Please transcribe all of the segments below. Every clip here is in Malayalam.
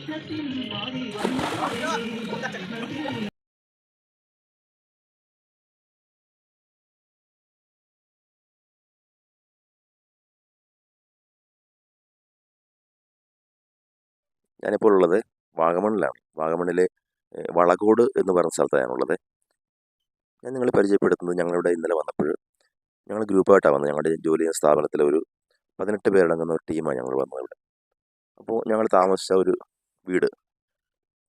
ഞാനിപ്പോൾ ഉള്ളത് വാഗമണ്ണിലാണ്. വാഗമണ്ണിലെ വളകോട് എന്ന് പറയുന്ന സ്ഥലത്താണ് ഞാനുള്ളത്. ഞാൻ നിങ്ങളെ പരിചയപ്പെടുത്തുന്നത്, ഞങ്ങളിവിടെ ഇന്നലെ വന്നപ്പോൾ ഞങ്ങൾ ഗ്രൂപ്പായിട്ടാണ് വന്നത്. ഞങ്ങളുടെ ജോലി ചെയ്യുന്ന സ്ഥാപനത്തിലെ ഒരു 18 പേരടങ്ങുന്ന ഒരു ടീമാണ് ഞങ്ങൾ വന്നത് ഇവിടെ. അപ്പോൾ ഞങ്ങൾ താമസിച്ച ഒരു വീട്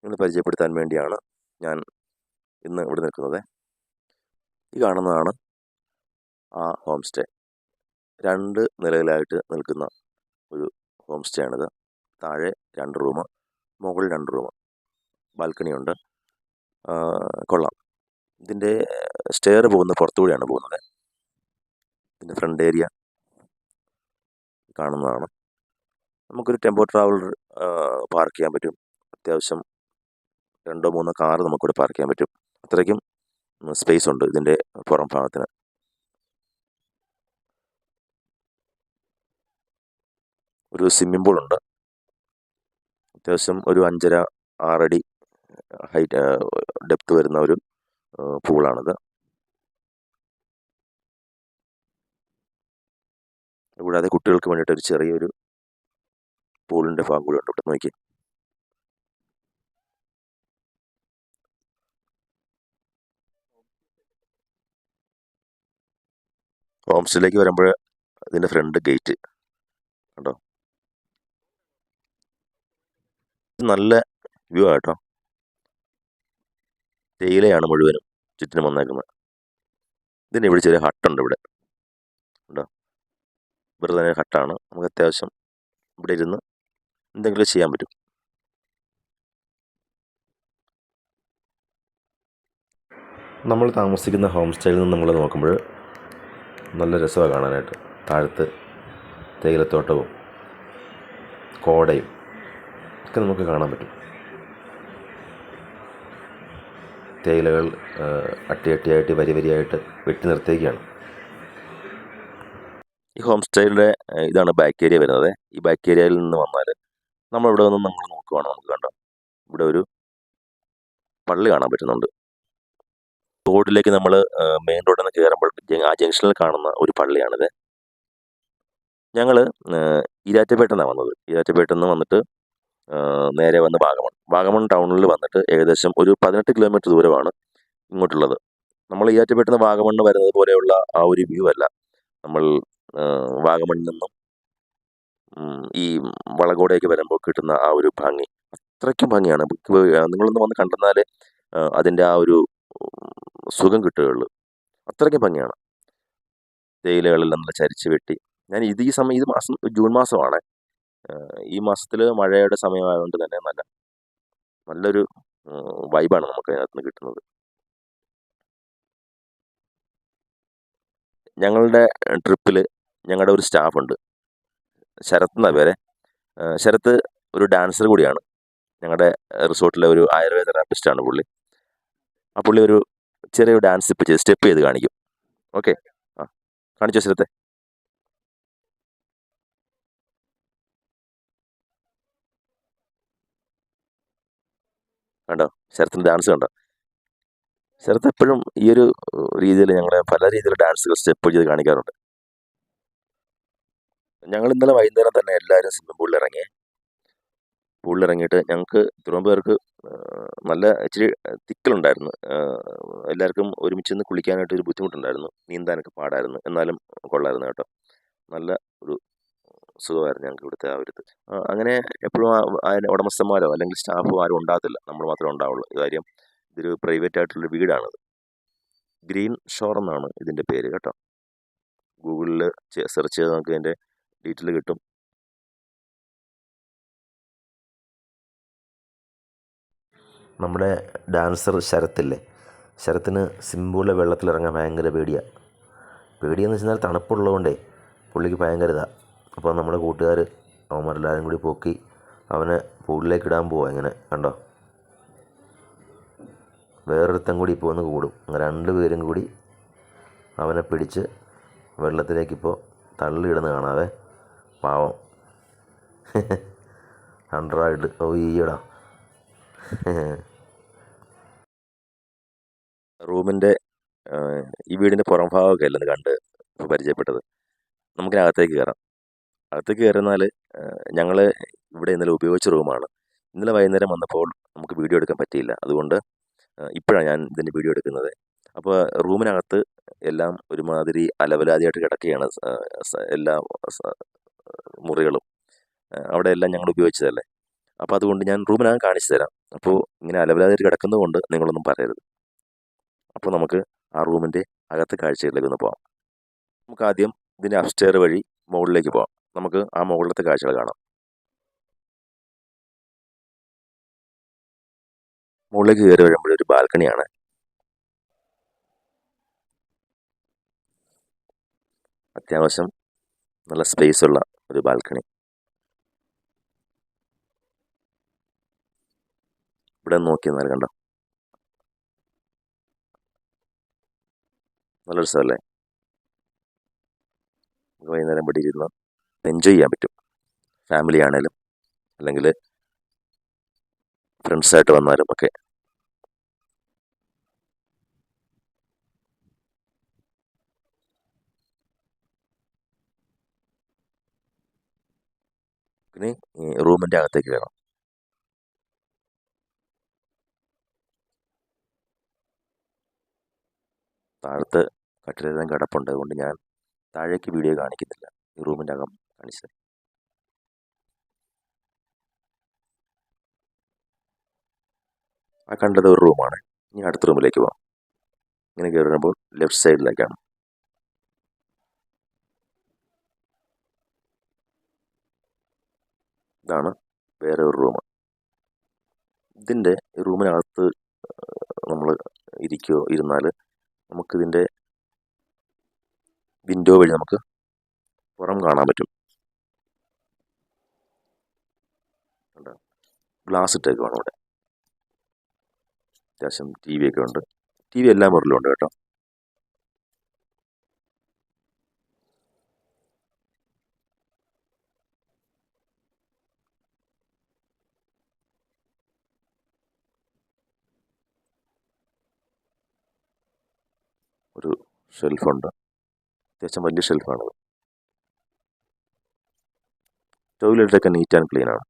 നിങ്ങളെ പരിചയപ്പെടുത്താൻ വേണ്ടിയാണ് ഞാൻ ഇന്ന് ഇവിടെ നിൽക്കുന്നത്. ഈ കാണുന്നതാണ് ആ ഹോം സ്റ്റേ. 2 നിലയിലായിട്ട് നിൽക്കുന്ന ഒരു ഹോം സ്റ്റേ ആണിത്. താഴെ 2 റൂം, മുകളിൽ 2 റൂം, ബാൽക്കണിയുണ്ട്. കൊള്ളാം. ഇതിൻ്റെ സ്റ്റെയർ പോകുന്നത് പുറത്തുകൂടിയാണ് പോകുന്നത്. ഇതിൻ്റെ ഫ്രണ്ട് ഏരിയ കാണുന്നതാണ്. നമുക്കൊരു ടെമ്പോ ട്രാവലർ പാർക്ക് ചെയ്യാൻ പറ്റും. അത്യാവശ്യം 2-3 കാറ് നമുക്കിവിടെ പാർക്ക് ചെയ്യാൻ പറ്റും. അത്രയ്ക്കും സ്പേസ് ഉണ്ട് ഇതിൻ്റെ പുറം ഭാഗത്തിന്. ഒരു സ്വിമ്മിംഗ് പൂളുണ്ട്. അത്യാവശ്യം ഒരു 5.5-6 അടി ഹൈറ്റ് ഡെപ്ത് വരുന്ന ഒരു പൂളാണിത്. കൂടാതെ കുട്ടികൾക്ക് വേണ്ടിയിട്ട് ഒരു ചെറിയൊരു പൂളിൻ്റെ ഭാഗം കൂടി ഉണ്ട്. ഇവിടെ നോക്കി. ഹോം സ്റ്റേയിലേക്ക് വരുമ്പോൾ ഇതിൻ്റെ ഫ്രണ്ട് ഗേറ്റ് കണ്ടോ, നല്ല വ്യൂ ആട്ടോ. തേയിലയാണ് മുഴുവനും ചുറ്റിനും വന്നേക്കുന്നത്. ഇതിന് ഇവിടെ ചെറിയ ഹട്ടുണ്ട് ഇവിടെ ഉണ്ടോ, വെറുതെ ഹട്ടാണ്. നമുക്ക് അത്യാവശ്യം ഇവിടെ ഇരുന്ന് എന്തെങ്കിലും ചെയ്യാൻ പറ്റും. നമ്മൾ താമസിക്കുന്ന ഹോം സ്റ്റേയിൽ നിന്ന് നമ്മൾ നോക്കുമ്പോൾ നല്ല രസമാണ് കാണാനായിട്ട്. താഴത്ത് തേയിലത്തോട്ടവും കോടയും ഒക്കെ നമുക്ക് കാണാൻ പറ്റും. തേയിലകൾ അട്ടിയായിട്ട് വരിയായിട്ട് വെട്ടി നിർത്തിയിരിക്കുകയാണ്. ഈ ഹോം സ്റ്റേയുടെ ഇതാണ് ബാക്ക് ഏരിയ വരുന്നത്. ഈ ബാക്ക് ഏരിയയിൽ നിന്ന് വന്നാൽ നമ്മളിവിടെ നിന്ന് നമ്മൾ നോക്കുവാണ്, നമുക്ക് കണ്ടോ ഇവിടെ ഒരു പള്ളി കാണാൻ പറ്റുന്നുണ്ട്. റോഡിലേക്ക് നമ്മൾ മെയിൻ റോഡിൽ നിന്ന് കയറുമ്പോൾ ആ ജംഗ്ഷനിൽ കാണുന്ന ഒരു പള്ളിയാണിത്. ഞങ്ങൾ ഈരാറ്റുപേട്ടയിൽ നിന്നാണ് വന്നത്. ഈരാറ്റുപേട്ടയിൽ നിന്ന് വന്നിട്ട് നേരെ വന്ന് വാഗമൺ ടൗണിൽ വന്നിട്ട് ഏകദേശം ഒരു 18 കിലോമീറ്റർ ദൂരമാണ് ഇങ്ങോട്ടുള്ളത്. നമ്മൾ ഈരാറ്റുപേട്ടയിൽ നിന്ന് വാഗമണ്ണ് വരുന്നത് പോലെയുള്ള ആ ഒരു വ്യൂ അല്ല നമ്മൾ വാഗമണ്ണിൽ നിന്നും ഈ വളകോടേക്ക് വരുമ്പോൾ കിട്ടുന്ന ആ ഒരു ഭംഗി. അത്രയ്ക്കും ഭംഗിയാണ്. നിങ്ങളൊന്ന് വന്ന് കണ്ടെന്നാൽ അതിൻ്റെ ആ ഒരു സുഖം കിട്ടുകയുള്ളൂ. അത്രയ്ക്കും ഭംഗിയാണ്. തേയിലകളെല്ലാം നല്ല ചരിച്ച് വെട്ടി. ഞാൻ ഇത് മാസം ജൂൺ മാസമാണ്. ഈ മാസത്തിൽ മഴയുടെ സമയമായതുകൊണ്ട് തന്നെ നല്ലൊരു വൈബാണ് നമുക്ക് അതിനകത്ത് നിന്ന് കിട്ടുന്നത്. ഞങ്ങളുടെ ട്രിപ്പിൽ ഞങ്ങളുടെ ഒരു സ്റ്റാഫുണ്ട്, ശരത് എന്ന പേര്. ശരത്ത് ഒരു ഡാൻസർ കൂടിയാണ്. ഞങ്ങളുടെ റിസോർട്ടിലെ ഒരു ആയുർവേദ തെറാപ്പിസ്റ്റാണ് പുള്ളി. ആ പുള്ളി ഒരു ചെറിയൊരു ഡാൻസ് സ്റ്റെപ്പ് ചെയ്ത് കാണിക്കും. ഓക്കെ, ആ കാണിച്ചോ ശരത്തെ. കണ്ടോ ശരത്തിൻ്റെ ഡാൻസ് കണ്ടോ? ശരത്ത് എപ്പോഴും ഈ ഒരു രീതിയിൽ ഞങ്ങളെ പല രീതിയിൽ ഡാൻസുകൾ സ്റ്റെപ്പ് ചെയ്ത് കാണിക്കാറുണ്ട്. ഞങ്ങൾ ഇന്നലെ വൈകുന്നേരം തന്നെ എല്ലാവരും സ്വിമ്മിംഗ് പൂളിലിറങ്ങിയിട്ട് ഞങ്ങൾക്ക് ഇത്രയും പേർക്ക് നല്ല ഇച്ചിരി തിക്കലുണ്ടായിരുന്നു. എല്ലാവർക്കും ഒരുമിച്ച് നിന്ന് കുളിക്കാനായിട്ട് ഒരു ബുദ്ധിമുട്ടുണ്ടായിരുന്നു. നീന്താനൊക്കെ പാടായിരുന്നു. എന്നാലും കൊള്ളായിരുന്നു കേട്ടോ. നല്ല ഒരു സുഖമായിരുന്നു ഞങ്ങൾക്ക് ഇവിടുത്തെ ആ ഒരു ഇത്. അങ്ങനെ എപ്പോഴും അതിന് ഉടമസ്ഥന്മാരോ അല്ലെങ്കിൽ സ്റ്റാഫോ ആരും ഉണ്ടാകത്തില്ല. നമ്മൾ മാത്രമേ ഉണ്ടാവുള്ളൂ. കാര്യം ഇതൊരു പ്രൈവറ്റ് ആയിട്ടുള്ളൊരു വീടാണത്. ഗ്രീൻ ഷോർ എന്നാണ് ഇതിൻ്റെ പേര് കേട്ടോ. ഗൂഗിളിൽ സെർച്ച് ചെയ്ത് നമുക്ക് ഇതിൻ്റെ ഡീറ്റെയിൽ കിട്ടും. നമ്മുടെ ഡാൻസർ ശരത്തില്ലേ, ശരത്തിന് സിമ്പിളിലെ വെള്ളത്തിലിറങ്ങാൻ ഭയങ്കര പേടിയെന്ന് വെച്ചാൽ തണുപ്പുള്ളതുകൊണ്ടേ പുള്ളിക്ക് ഭയങ്കര ഇതാണ്. അപ്പോൾ നമ്മുടെ കൂട്ടുകാർ അവന്മാരെല്ലാവരും കൂടി പൊക്കി അവനെ പൂളിലേക്ക് ഇടാൻ പോവാ. ഇങ്ങനെ കണ്ടോ, വേറൊരുത്തൻ കൂടി ഇപ്പോൾ ഒന്ന് കൂടും. അങ്ങനെ 2 പേരും കൂടി അവനെ പിടിച്ച് വെള്ളത്തിലേക്കിപ്പോൾ തള്ളിയിടുന്ന കാണാവേ. പാവം 100 ഈയടാ റൂമിൻ്റെ ഈ വീടിൻ്റെ പുറം ഭാഗമൊക്കെ അല്ലെന്ന് കണ്ട് പരിചയപ്പെട്ടത്. നമുക്കിനകത്തേക്ക് കയറാം. അകത്തേക്ക് കയറുന്നാൽ ഞങ്ങൾ ഇവിടെ ഇന്നലെ ഉപയോഗിച്ച റൂമാണ്. ഇന്നലെ വൈകുന്നേരം വന്നപ്പോൾ നമുക്ക് വീഡിയോ എടുക്കാൻ പറ്റിയില്ല. അതുകൊണ്ട് ഇപ്പോഴാണ് ഞാൻ ഇതിൻ്റെ വീഡിയോ എടുക്കുന്നത്. അപ്പോൾ റൂമിനകത്ത് എല്ലാം ഒരുമാതിരി അലവലാതിയായിട്ട് കിടക്കുകയാണ്. എല്ലാ മുറികളും അവിടെ എല്ലാം ഞങ്ങൾ ഉപയോഗിച്ചതല്ലേ. അപ്പോൾ അതുകൊണ്ട് ഞാൻ റൂമിനകം കാണിച്ചു തരാം. അപ്പോൾ ഇങ്ങനെ അലവലാതിയായിട്ട് കിടക്കുന്നതുകൊണ്ട് നിങ്ങളൊന്നും പറയരുത്. അപ്പോൾ നമുക്ക് ആ റൂമിൻ്റെ അകത്തെ കാഴ്ചകളിലേക്ക് ഒന്ന് പോകാം. നമുക്ക് ആദ്യം ഇതിൻ്റെ അപ്സ്റ്റെയർ വഴി മുകളിലേക്ക് പോകാം. നമുക്ക് ആ മുകളിലത്തെ കാഴ്ചകൾ കാണാം. മുകളിലേക്ക് കയറി വരുമ്പോഴൊരു ബാൽക്കണിയാണ്. അത്യാവശ്യം നല്ല സ്പേസ് ഉള്ള ഒരു ബാൽക്കണി. ഇവിടെ നോക്കി എന്നാൽ കണ്ടോ, നല്ലൊരു സ്ഥലമല്ലേ. വൈകുന്നേരം ഇവിടെ ഇരുന്ന് എൻജോയ് ചെയ്യാൻ പറ്റും. ഫാമിലി ആണേലും അല്ലെങ്കിൽ ഫ്രണ്ട്സായിട്ട് വന്നാലും ഒക്കെ. ഇനി റൂമിൻ്റെ അകത്തേക്ക് കയറാം. താഴത്ത് കട്ടിലെല്ലാം കിടപ്പുണ്ട്. അതുകൊണ്ട് ഞാൻ താഴേക്ക് വീഡിയോ കാണിക്കുന്നില്ല. ഈ റൂമിൻ്റെ അകം കാണിച്ചത്. ആ കണ്ടത് ഒരു റൂമാണ്. ഇനി അടുത്ത റൂമിലേക്ക് പോകാം. ഇങ്ങനെ കയറി വരുമ്പോൾ ലെഫ്റ്റ് സൈഡിലേക്കാണ്. ഇതാണ് വേറെ ഒരു റൂം. ഇതിൻ്റെ റൂമിനകത്ത് നമ്മൾ ഇരുന്നാൽ നമുക്കിതിൻ്റെ വിൻഡോ വഴി നമുക്ക് പുറം കാണാൻ പറ്റും. ഗ്ലാസ് ഇട്ടേക്കുവാണ് ഇവിടെ. അത്യാവശ്യം ടി വി ഒക്കെ ഉണ്ട്. ടി വി എല്ലാ മുറിലും ഉണ്ട് കേട്ടോ. ഒരു ഷെൽഫുണ്ട്. അത്യാവശ്യം വലിയ ഷെൽഫാണത്. ടോയ്ലറ്റൊക്കെ നീറ്റ് ആൻഡ് ക്ലീൻ ആണ്.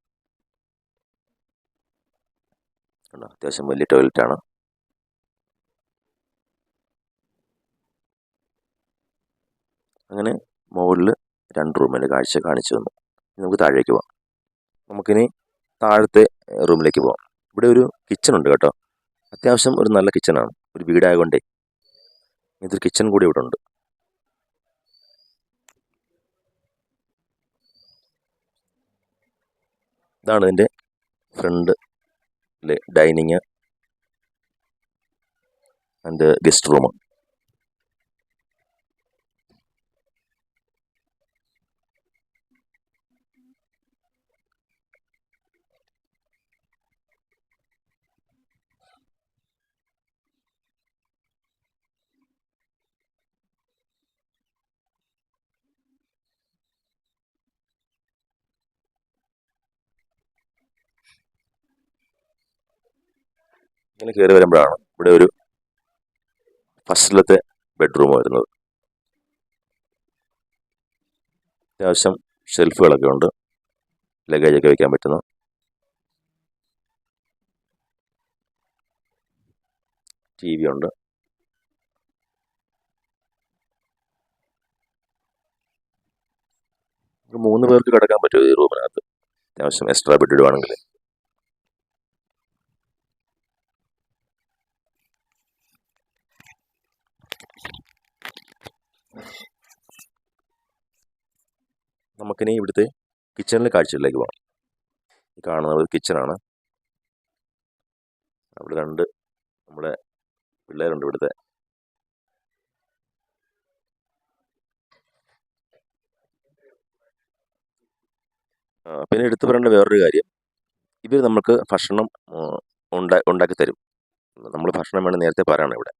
അത്യാവശ്യം വലിയ ടോയ്ലറ്റാണ്. അങ്ങനെ മുകളിൽ 2 റൂമിൻ്റെ കാഴ്ച കാണിച്ചു തന്നു. നമുക്ക് താഴേക്ക് പോകാം. നമുക്കിനി താഴത്തെ റൂമിലേക്ക് പോകാം. ഇവിടെ ഒരു കിച്ചൺ ഉണ്ട് കേട്ടോ. അത്യാവശ്യം ഒരു നല്ല കിച്ചണാണ്. ഒരു വീടായതുകൊണ്ടേ ഇതൊരു കിച്ചൺ കൂടി ഇവിടെ ഉണ്ട്. ഇതാണ് ഇതിൻ്റെ ഫ്രണ്ടിലെ ഡൈനിങ് ആൻഡ് ഗസ്റ്റ് റൂം. ഇങ്ങനെ കയറി വരുമ്പോഴാണ് ഇവിടെ ഒരു ഫസ്റ്റിലത്തെ ബെഡ്റൂം വരുന്നത്. അത്യാവശ്യം ഷെൽഫുകളൊക്കെ ഉണ്ട്. ലഗേജൊക്കെ വയ്ക്കാൻ പറ്റുന്ന. ടി വി ഉണ്ട്. ഒരു 3 പേർക്ക് കിടക്കാൻ പറ്റും ഈ റൂമിനകത്ത്. അത്യാവശ്യം എക്സ്ട്രാ ബെഡ് ഇടുവാണെങ്കിൽ. നമുക്കിനി ഇവിടുത്തെ കിച്ചണിലെ കാഴ്ചകളിലേക്ക് പോകാം. ഈ കാണുന്നത് കിച്ചണാണ്. അവിടെ 2 നമ്മുടെ പിള്ളേരുണ്ട് ഇവിടുത്തെ. പിന്നെ എടുത്തു പറയേണ്ട വേറൊരു കാര്യം, ഇവർ നമുക്ക് ഭക്ഷണം ഉണ്ടാക്കി തരും. നമ്മൾ ഭക്ഷണം വേണം നേരത്തെ പറയണം ഇവിടെ.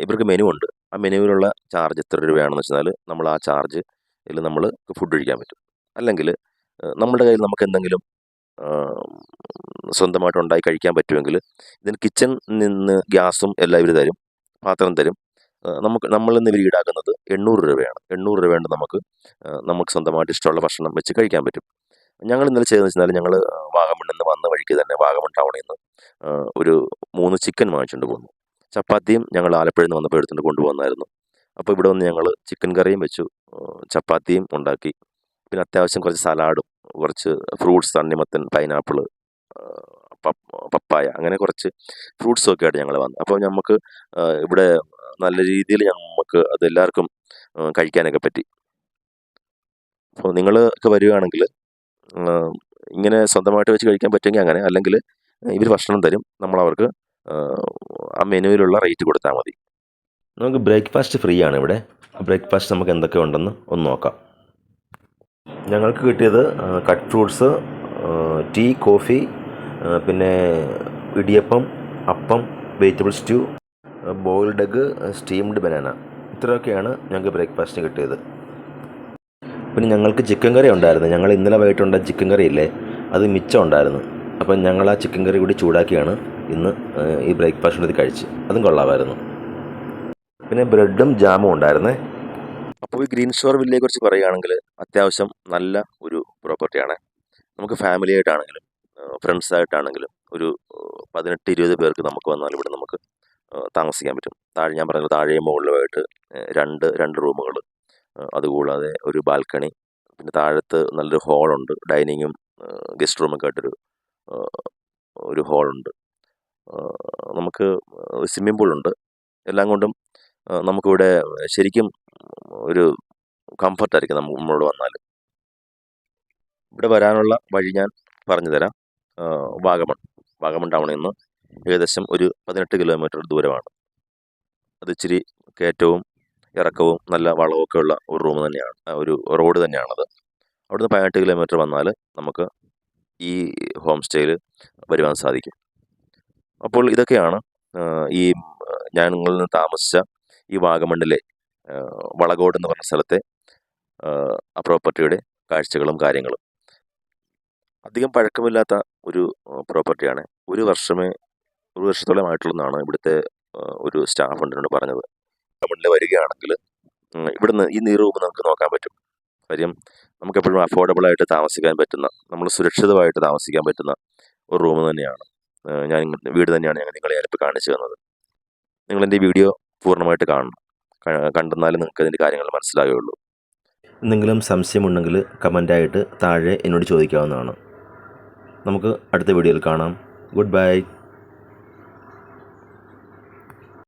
ഇവർക്ക് മെനു ഉണ്ട്. ആ മെനുവിലുള്ള ചാർജ് എത്ര രൂപയാണെന്ന് വെച്ചാൽ നമ്മൾ ആ ചാർജ് ഇതിൽ നമ്മൾ ഫുഡ് കഴിക്കാൻ പറ്റും. അല്ലെങ്കിൽ നമ്മുടെ കയ്യിൽ നമുക്ക് എന്തെങ്കിലും സ്വന്തമായിട്ട് ഉണ്ടാക്കി കഴിക്കാൻ പറ്റുമെങ്കിൽ ഇതിന് കിച്ചൺ നിന്ന് ഗ്യാസും എല്ലാം ഇവർ തരും, പാത്രം തരും. നമ്മളിന്ന് ഇവർ ഈടാക്കുന്നത് 800 രൂപയാണ്. 800 രൂപ കൊണ്ട് നമുക്ക് സ്വന്തമായിട്ട് ഇഷ്ടമുള്ള ഭക്ഷണം വെച്ച് കഴിക്കാൻ പറ്റും. ഞങ്ങൾ ഇന്നലെ ചെയ്തതെന്ന് വെച്ചാൽ ഞങ്ങൾ വാഗമണ്ണിൽ നിന്ന് വന്ന വഴിക്ക് തന്നെ വാഗമൺ ടൗണിൽ നിന്ന് ഒരു 3 ചിക്കൻ വാങ്ങിച്ചുകൊണ്ട് പോന്നു. ചപ്പാത്തിയും ഞങ്ങൾ ആലപ്പുഴയിൽ നിന്ന് വന്നപ്പോൾ എടുത്തുകൊണ്ട് കൊണ്ടുപോകുന്നായിരുന്നു. അപ്പോൾ ഇവിടെ വന്ന് ഞങ്ങൾ ചിക്കൻ കറിയും വെച്ചു, ചപ്പാത്തിയും ഉണ്ടാക്കി, പിന്നെ അത്യാവശ്യം കുറച്ച് സലാഡും കുറച്ച് ഫ്രൂട്ട്സ്, തണ്ണിമത്തൻ, പൈനാപ്പിൾ, പപ്പായ, അങ്ങനെ കുറച്ച് ഫ്രൂട്ട്സും ഒക്കെ ആയിട്ട് ഞങ്ങൾ വന്നു. അപ്പോൾ നമുക്ക് ഇവിടെ നല്ല രീതിയിൽ നമുക്ക് അതെല്ലാവർക്കും കഴിക്കാനൊക്കെ പറ്റി. അപ്പോൾ നിങ്ങളൊക്കെ വരികയാണെങ്കിൽ ഇങ്ങനെ സ്വന്തമായിട്ട് വെച്ച് കഴിക്കാൻ പറ്റുമെങ്കിൽ അങ്ങനെ, അല്ലെങ്കിൽ ഇവർ ഭക്ഷണം തരും, നമ്മളവർക്ക് ആ മെനുവിലുള്ള റേറ്റ് കൊടുത്താൽ മതി. നമുക്ക് ബ്രേക്ക്ഫാസ്റ്റ് ഫ്രീ ആണ് ഇവിടെ. ബ്രേക്ക്ഫാസ്റ്റ് നമുക്ക് എന്തൊക്കെ ഉണ്ടെന്ന് ഒന്ന് നോക്കാം. ഞങ്ങൾക്ക് കിട്ടിയത് കട്ട് ഫ്രൂട്ട്സ്, ടീ, കോഫി, പിന്നെ ഇടിയപ്പം, അപ്പം, vegetable stew, boiled egg, steamed banana, ഇത്രയൊക്കെയാണ് ഞങ്ങൾക്ക് ബ്രേക്ക്ഫാസ്റ്റിന് കിട്ടിയത്. പിന്നെ ഞങ്ങൾക്ക് ചിക്കൻ കറി ഉണ്ടായിരുന്നു. ഞങ്ങൾ ഇന്നലെ വൈകിട്ടുണ്ട ചിക്കൻ കറി ഇല്ലേ, അത് മിച്ചം ഉണ്ടായിരുന്നു. അപ്പം ഞങ്ങൾ ആ ചിക്കൻ കറി കൂടി ചൂടാക്കിയാണ് ഇന്ന് ഈ ബ്രേക്ക്ഫാസ്റ്റിനത് കഴിച്ച്. അതും കൊള്ളാമായിരുന്നു. പിന്നെ ബ്രെഡും ജാമും ഉണ്ടായിരുന്നേ. അപ്പോൾ ഈ ഗ്രീൻ ഷോർ വില്ലയെക്കുറിച്ച് പറയുകയാണെങ്കിൽ അത്യാവശ്യം നല്ല ഒരു പ്രോപ്പർട്ടിയാണ്. നമുക്ക് ഫാമിലി ആയിട്ടാണെങ്കിലും ഫ്രണ്ട്സായിട്ടാണെങ്കിലും ഒരു 18-20 പേർക്ക് നമുക്ക് വന്നാൽ ഇവിടെ നമുക്ക് താമസിക്കാൻ പറ്റും. ഞാൻ പറഞ്ഞത് താഴെയും മുകളിലുമായിട്ട് രണ്ട് റൂമുകൾ, അതുകൂടാതെ ഒരു ബാൽക്കണി, പിന്നെ താഴത്ത് നല്ലൊരു ഹോളുണ്ട്, ഡൈനിങ്ങും ഗസ്റ്റ് റൂമൊക്കെ ആയിട്ടൊരു ഒരു ഹോളുണ്ട്. നമുക്ക് സ്വിമ്മിംഗ് പൂളുണ്ട്. എല്ലാം കൊണ്ടും നമുക്കിവിടെ ശരിക്കും ഒരു കംഫർട്ടായിരിക്കും നമ്മളോട് വന്നാൽ. ഇവിടെ വരാനുള്ള വഴി ഞാൻ പറഞ്ഞു തരാം. വാഗമൺ ടൗണിൽ നിന്ന് ഏകദേശം ഒരു 18 കിലോമീറ്റർ ദൂരമാണ്. അത് ഇച്ചിരി കയറ്റവും ഇറക്കവും നല്ല വളവൊക്കെ ഉള്ള ഒരു റൂം തന്നെയാണ്, ഒരു റോഡ് തന്നെയാണത്. അവിടുന്ന് 18 കിലോമീറ്റർ വന്നാൽ നമുക്ക് ഈ ഹോം സ്റ്റേയിൽ വരുവാൻ സാധിക്കും. അപ്പോൾ ഇതൊക്കെയാണ് ഈ ഞങ്ങളിൽ നിന്ന് താമസിച്ച ഈ വാഗമണ്ണിലെ വളകോട് എന്ന് പറഞ്ഞ സ്ഥലത്തെ ആ പ്രോപ്പർട്ടിയുടെ കാഴ്ചകളും കാര്യങ്ങളും. അധികം പഴക്കമില്ലാത്ത ഒരു പ്രോപ്പർട്ടിയാണ്. ഒരു വർഷത്തോളമായിട്ടുള്ളതാണ് ഇവിടുത്തെ ഒരു സ്റ്റാഫ് എന്നോട് പറഞ്ഞത്. വാഗമണ്ണിൽ വരികയാണെങ്കിൽ ഇവിടുന്ന് ഈ റൂം നമുക്ക് നോക്കാൻ പറ്റും. കാര്യം നമുക്കെപ്പോഴും അഫോർഡബിളായിട്ട് താമസിക്കാൻ പറ്റുന്ന, നമ്മൾ സുരക്ഷിതമായിട്ട് താമസിക്കാൻ പറ്റുന്ന ഒരു റൂം തന്നെയാണ്, വീട് തന്നെയാണ് നിങ്ങളെ ഞാനിപ്പോൾ കാണിച്ചു തന്നത്. നിങ്ങളെൻ്റെ വീഡിയോ പൂർണ്ണമായിട്ട് കാണണം. കണ്ടെന്നാലും നിങ്ങൾക്ക് അതിൻ്റെ കാര്യങ്ങൾ മനസ്സിലാകുകയുള്ളൂ. എന്തെങ്കിലും സംശയമുണ്ടെങ്കിൽ കമൻ്റായിട്ട് താഴെ എന്നോട് ചോദിക്കാവുന്നതാണ്. നമുക്ക് അടുത്ത വീഡിയോയിൽ കാണാം. Good bye.